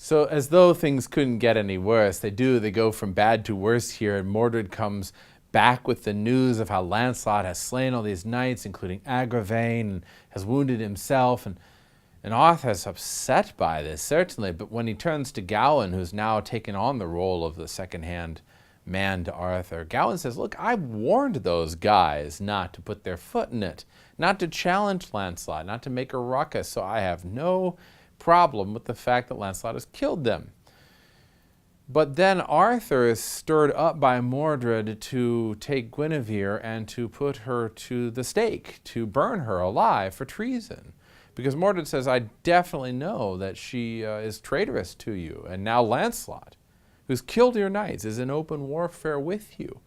So as though things couldn't get any worse, they do. They go from bad to worse here, and Mordred comes back with the news of how Lancelot has slain all these knights, including Agravain, and has wounded himself. And Arthur's upset by this, certainly, but when he turns to Gawain, who's now taken on the role of the second-hand man to Arthur, Gawain says, look, I warned those guys not to put their foot in it, not to challenge Lancelot, not to make a ruckus, so I have no problem with the fact that Lancelot has killed them. But then Arthur is stirred up by Mordred to take Guinevere and to put her to the stake, to burn her alive for treason. Because Mordred says, I definitely know that she is traitorous to you, and now Lancelot, who's killed your knights, is in open warfare with you.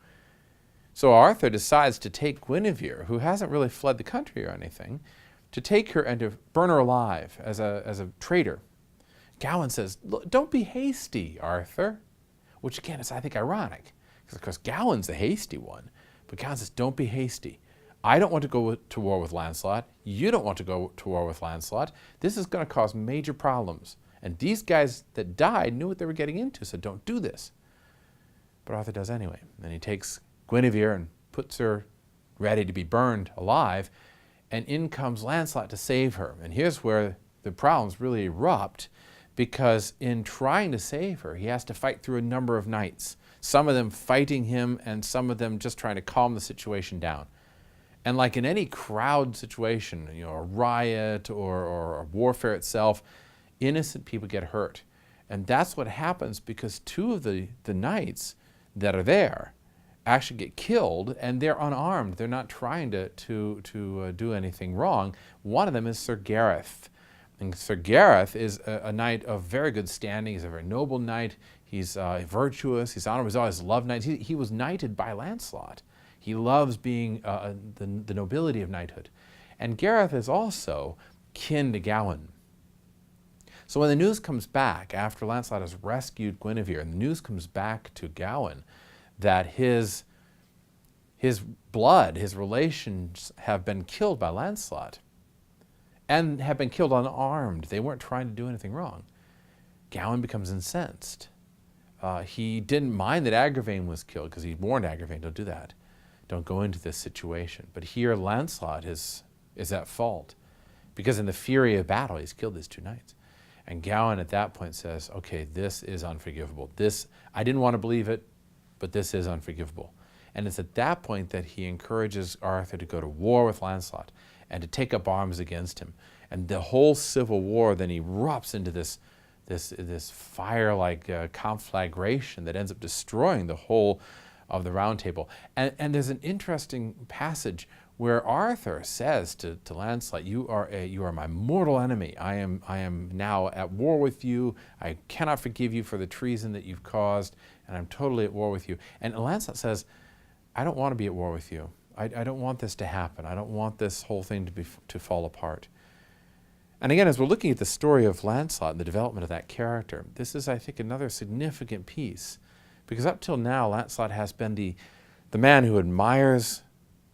So Arthur decides to take Guinevere, who hasn't really fled the country or anything, to take her and to burn her alive as a traitor. Gawain says, don't be hasty, Arthur, which again is, I think, ironic, because of course Gawain's the hasty one, but Gawain says, don't be hasty. I don't want to go to war with Lancelot. You don't want to go to war with Lancelot. This is going to cause major problems. And these guys that died knew what they were getting into, so don't do this. But Arthur does anyway. And he takes Guinevere and puts her ready to be burned alive, and in comes Lancelot to save her. And here's where the problems really erupt, because in trying to save her, he has to fight through a number of knights, some of them fighting him and some of them just trying to calm the situation down. And like in any crowd situation, a riot or a warfare itself, innocent people get hurt. And that's what happens because two of the knights that are there actually get killed, and they're unarmed. They're not trying to do anything wrong. One of them is Sir Gareth. And Sir Gareth is a knight of very good standing. He's a very noble knight. He's virtuous. He's honorable. He's always loved knights. He was knighted by Lancelot. He loves being the nobility of knighthood. And Gareth is also kin to Gawain. So when the news comes back, after Lancelot has rescued Guinevere, and the news comes back to Gawain that his blood, his relations have been killed by Lancelot, and have been killed unarmed. They weren't trying to do anything wrong. Gawain becomes incensed. He didn't mind that Agravain was killed, because he warned Agravain, don't do that. Don't go into this situation. But here Lancelot is at fault, because in the fury of battle he's killed these two knights. And Gawain at that point says, okay, this is unforgivable. I didn't want to believe it, but this is unforgivable. And it's at that point that he encourages Arthur to go to war with Lancelot and to take up arms against him. And the whole civil war then erupts into this fire-like conflagration that ends up destroying the whole of the Round Table. And there's an interesting passage where Arthur says to Lancelot, you are my mortal enemy. I am now at war with you. I cannot forgive you for the treason that you've caused, and I'm totally at war with you. And Lancelot says, I don't want to be at war with you. I don't want this to happen. I don't want this whole thing to fall apart. And again, as we're looking at the story of Lancelot and the development of that character, this is, I think, another significant piece. Because up till now, Lancelot has been the man who admires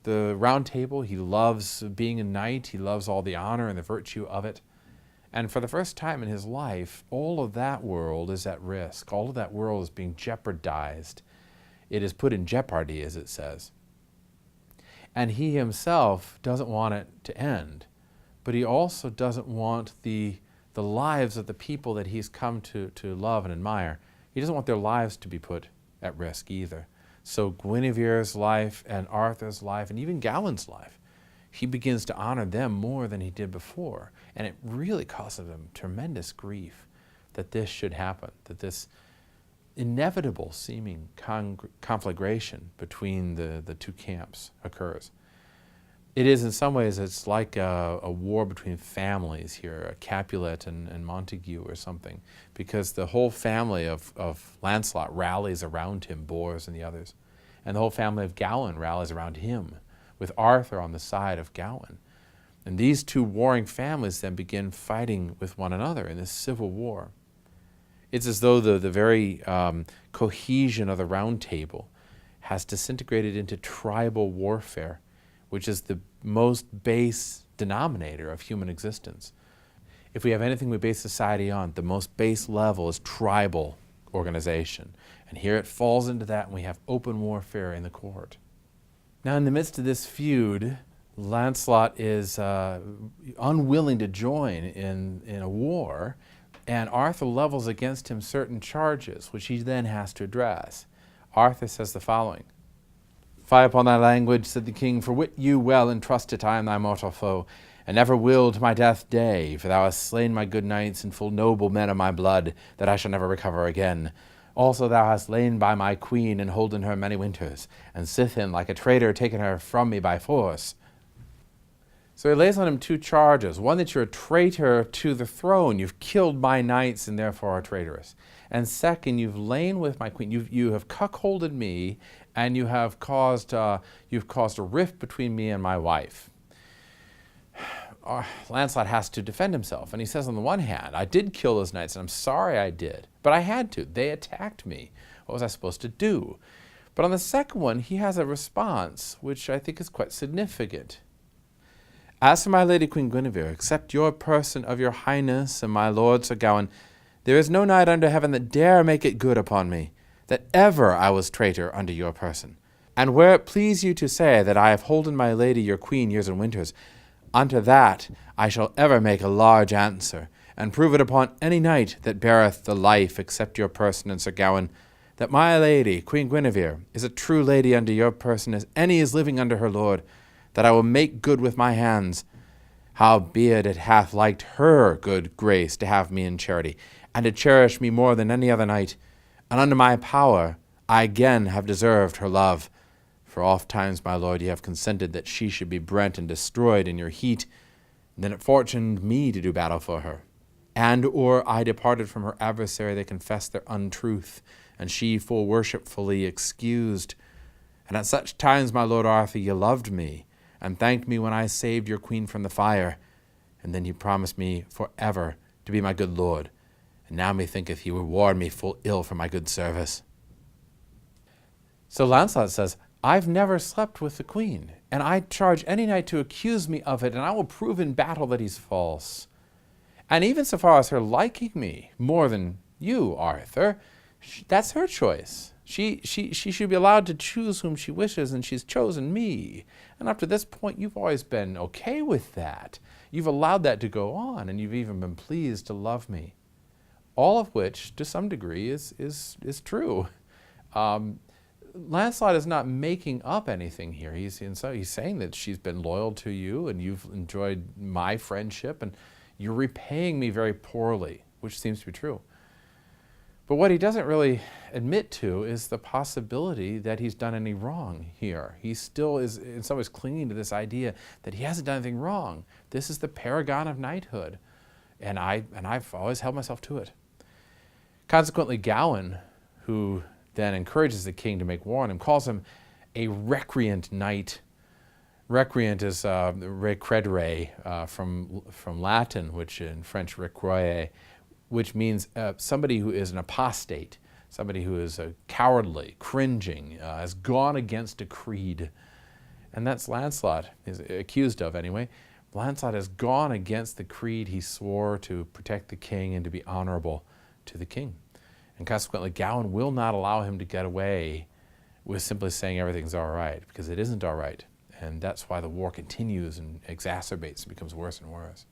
the Round Table. He loves being a knight. He loves all the honor and the virtue of it. And for the first time in his life, all of that world is at risk. All of that world is being jeopardized. It is put in jeopardy, as it says. And he himself doesn't want it to end. But he also doesn't want the lives of the people that he's come to love and admire. He doesn't want their lives to be put at risk either. So Guinevere's life and Arthur's life and even Gawain's life, he begins to honor them more than he did before. And it really causes him tremendous grief that this should happen, that this inevitable seeming conflagration between the two camps occurs. It is, in some ways, it's like a war between families here, a Capulet and Montague or something, because the whole family of Lancelot rallies around him, Bors and the others, and the whole family of Gawain rallies around him, with Arthur on the side of Gawain. And these two warring families then begin fighting with one another in this civil war. It's as though the very cohesion of the Round Table has disintegrated into tribal warfare, which is the most base denominator of human existence. If we have anything we base society on, the most base level is tribal organization. And here it falls into that, and we have open warfare in the court. Now, in the midst of this feud, Lancelot is unwilling to join in a war, and Arthur levels against him certain charges, which he then has to address. Arthur says the following: "Fie upon thy language," said the king, "for wit you well and trust it I am thy mortal foe, and never will to my death day, for thou hast slain my good knights and full noble men of my blood, that I shall never recover again. Also thou hast lain by my queen and holden her many winters, and Scythian like a traitor taken her from me by force." So he lays on him two charges. One, that you're a traitor to the throne. You've killed my knights and therefore are traitorous. And second, you've lain with my queen. You have cuckolded me, and you have caused a rift between me and my wife. Lancelot has to defend himself, and he says, on the one hand, I did kill those knights, and I'm sorry I did, but I had to. They attacked me. What was I supposed to do? But on the second one, he has a response, which I think is quite significant. "As for my lady Queen Guinevere, except your person of your highness and my lord Sir Gawain, there is no knight under heaven that dare make it good upon me, that ever I was traitor unto your person. And where it please you to say that I have holden my lady your queen years and winters, unto that I shall ever make a large answer, and prove it upon any knight that beareth the life except your person and Sir Gawain, that my lady Queen Guinevere is a true lady unto your person as any is living under her lord, that I will make good with my hands. Howbeit it hath liked her good grace to have me in charity, and to cherish me more than any other knight, and under my power I again have deserved her love. For oft times, my lord, ye have consented that she should be brent and destroyed in your heat, and then it fortuned me to do battle for her. And or I departed from her adversary, they confessed their untruth, and she full worshipfully excused. And at such times, my lord Arthur, ye loved me, and thanked me when I saved your queen from the fire, and then ye promised me for ever to be my good lord, and now methinketh ye reward me full ill for my good service." So Lancelot says, I've never slept with the queen, and I charge any knight to accuse me of it, and I will prove in battle that he's false. And even so far as her liking me more than you, Arthur, that's her choice. She should be allowed to choose whom she wishes, and she's chosen me. And up to this point, you've always been okay with that. You've allowed that to go on, and you've even been pleased to love me. All of which, to some degree, is true. Lancelot is not making up anything here. He's saying that she's been loyal to you, and you've enjoyed my friendship, and you're repaying me very poorly, which seems to be true. But what he doesn't really admit to is the possibility that he's done any wrong here. He still is in some ways clinging to this idea that he hasn't done anything wrong. This is the paragon of knighthood, and I've always held myself to it. Consequently, Gawain, who then encourages the king to make war on him, calls him a recreant knight. Recreant is recredere from Latin, which in French recroyer, which means somebody who is an apostate, somebody who is cowardly, cringing, has gone against a creed. And that's Lancelot is accused of anyway. Lancelot has gone against the creed he swore to protect the king and to be honorable to the king. And consequently, Gawain will not allow him to get away with simply saying everything's all right, because it isn't all right. And that's why the war continues and exacerbates and becomes worse and worse.